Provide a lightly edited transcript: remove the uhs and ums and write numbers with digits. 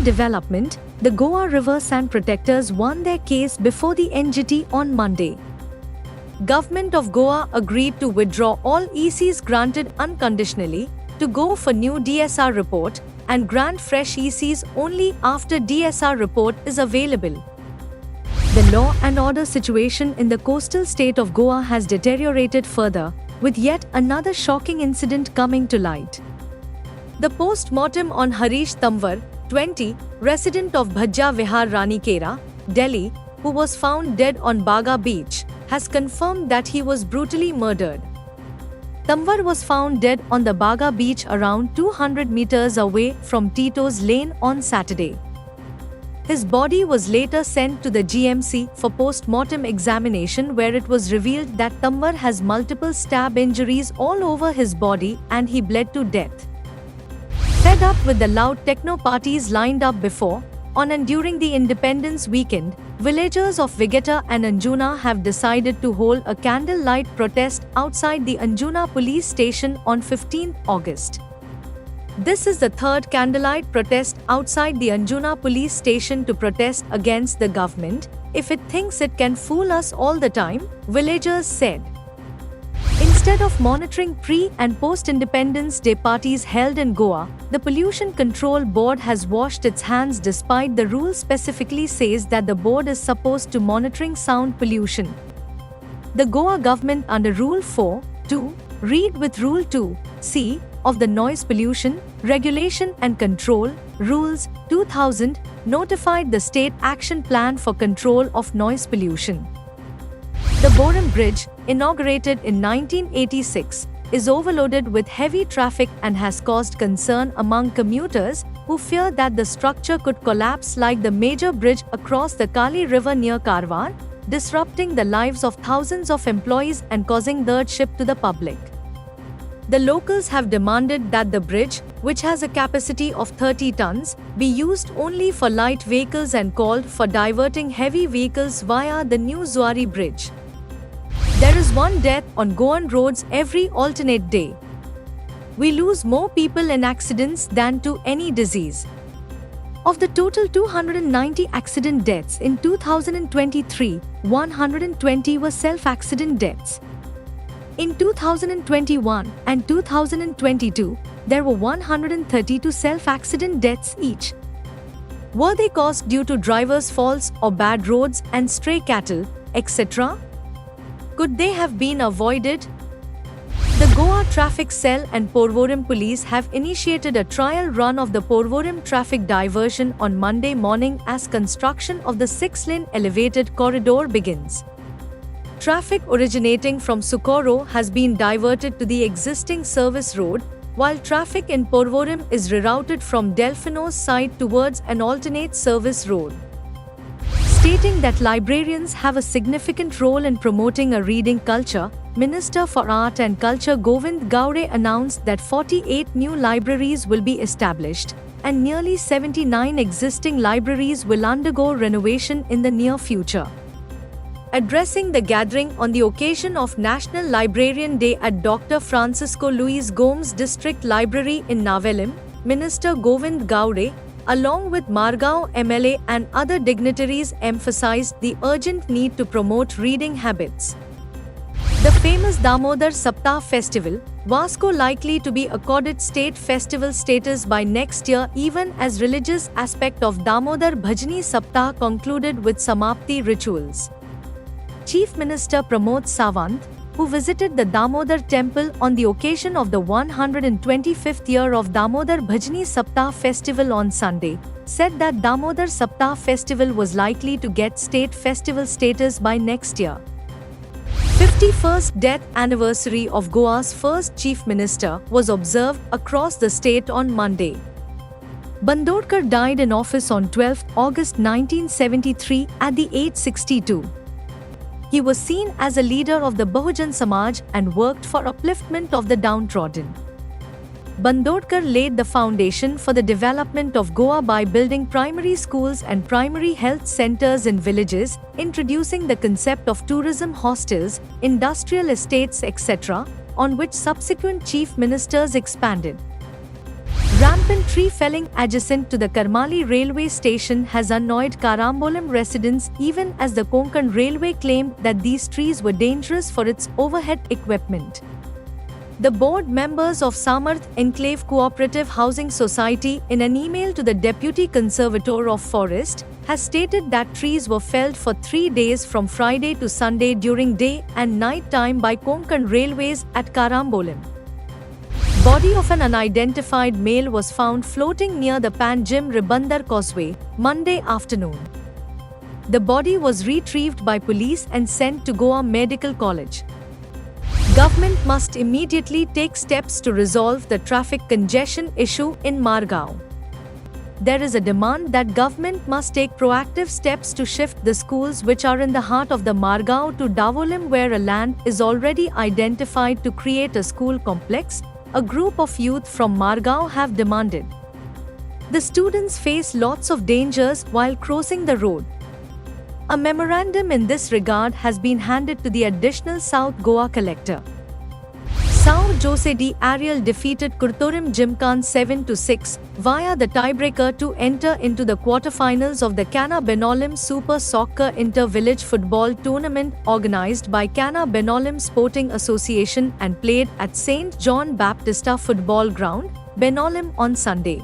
development, the Goa River Sand Protectors won their case before the NGT on Monday. Government of Goa agreed to withdraw all ECs granted unconditionally, to go for new DSR report, and grant fresh ECs only after DSR report is available. The law and order situation in the coastal state of Goa has deteriorated further, with yet another shocking incident coming to light. The post-mortem on Harish Tamwar, 20, resident of Bhajja Vihar Ranikera, Delhi, who was found dead on Baga Beach, has confirmed that he was brutally murdered. Tamwar was found dead on the Baga Beach around 200 meters away from Tito's Lane on Saturday. His body was later sent to the GMC for post-mortem examination, where it was revealed that Tamwar has multiple stab injuries all over his body and he bled to death. Fed up with the loud techno parties lined up before, on and during the Independence weekend, villagers of Vigata and Anjuna have decided to hold a candlelight protest outside the Anjuna police station on 15 August. This is the third candlelight protest outside the Anjuna police station to protest against the government. If it thinks it can fool us all the time, villagers said. Instead of monitoring pre- and post-Independence Day parties held in Goa, the Pollution Control Board has washed its hands despite the rule specifically says that the board is supposed to monitoring sound pollution. The Goa government under Rule 4.2, read with Rule 2.c, of the Noise Pollution, Regulation and Control, Rules, 2000, notified the State Action Plan for Control of Noise Pollution. The Boram Bridge, inaugurated in 1986, is overloaded with heavy traffic and has caused concern among commuters who fear that the structure could collapse like the major bridge across the Kali River near Karwar, disrupting the lives of thousands of employees and causing hardship to the public. The locals have demanded that the bridge, which has a capacity of 30 tons, be used only for light vehicles and called for diverting heavy vehicles via the new Zuari Bridge. There is one death on Goan roads every alternate day. We lose more people in accidents than to any disease. Of the total 290 accident deaths in 2023, 120 were self-accident deaths. In 2021 and 2022, there were 132 self-accident deaths each. Were they caused due to drivers' faults or bad roads and stray cattle, etc.? Could they have been avoided? The Goa Traffic Cell and Porvorim Police have initiated a trial run of the Porvorim traffic diversion on Monday morning as construction of the 6-lane elevated corridor begins. Traffic originating from Socorro has been diverted to the existing service road, while traffic in Porvorim is rerouted from Delfino's side towards an alternate service road. Stating that librarians have a significant role in promoting a reading culture, Minister for Art and Culture Govind Gowde announced that 48 new libraries will be established, and nearly 79 existing libraries will undergo renovation in the near future. Addressing the gathering on the occasion of National Librarian Day at Dr. Francisco Luis Gomes District Library in Navelim, Minister Govind Gowde, along with Margao MLA and other dignitaries, emphasized the urgent need to promote reading habits. The famous Damodar Saptah Festival, Vasco likely to be accorded state festival status by next year, even as religious aspect of Damodar Bhajani Saptah concluded with Samapti rituals. Chief Minister Pramod Sawant, who visited the Damodar temple on the occasion of the 125th year of Damodar Bhajani Saptah festival on Sunday, said that Damodar Saptah festival was likely to get state festival status by next year. 51st death anniversary of Goa's first Chief Minister was observed across the state on Monday. Bandodkar died in office on 12 August 1973 at the age 62. He was seen as a leader of the Bahujan Samaj and worked for upliftment of the downtrodden. Bandodkar laid the foundation for the development of Goa by building primary schools and primary health centers in villages, introducing the concept of tourism hostels, industrial estates, etc., on which subsequent chief ministers expanded. Rampant tree felling adjacent to the Karmali railway station has annoyed Karambolam residents, even as the Konkan Railway claimed that these trees were dangerous for its overhead equipment. The board members of Samarth Enclave Cooperative Housing Society, in an email to the Deputy Conservator of Forest, has stated that trees were felled for 3 days from Friday to Sunday during day and night time by Konkan Railways at Karambolam. Body of an unidentified male was found floating near the Panjim Ribandar Causeway, Monday afternoon. The body was retrieved by police and sent to Goa Medical College. Government must immediately take steps to resolve the traffic congestion issue in Margao. There is a demand that government must take proactive steps to shift the schools which are in the heart of the Margao to Davolim, where a land is already identified to create a school complex, a group of youth from Margao have demanded. The students face lots of dangers while crossing the road. A memorandum in this regard has been handed to the additional South Goa collector. Sao Jose de Ariel defeated Kurtorim Gymkhana 7-6 via the tiebreaker to enter into the quarterfinals of the Kana Benolim Super Soccer Inter-Village Football Tournament organized by Kana Benolim Sporting Association and played at St. John Baptista Football Ground, Benolim on Sunday.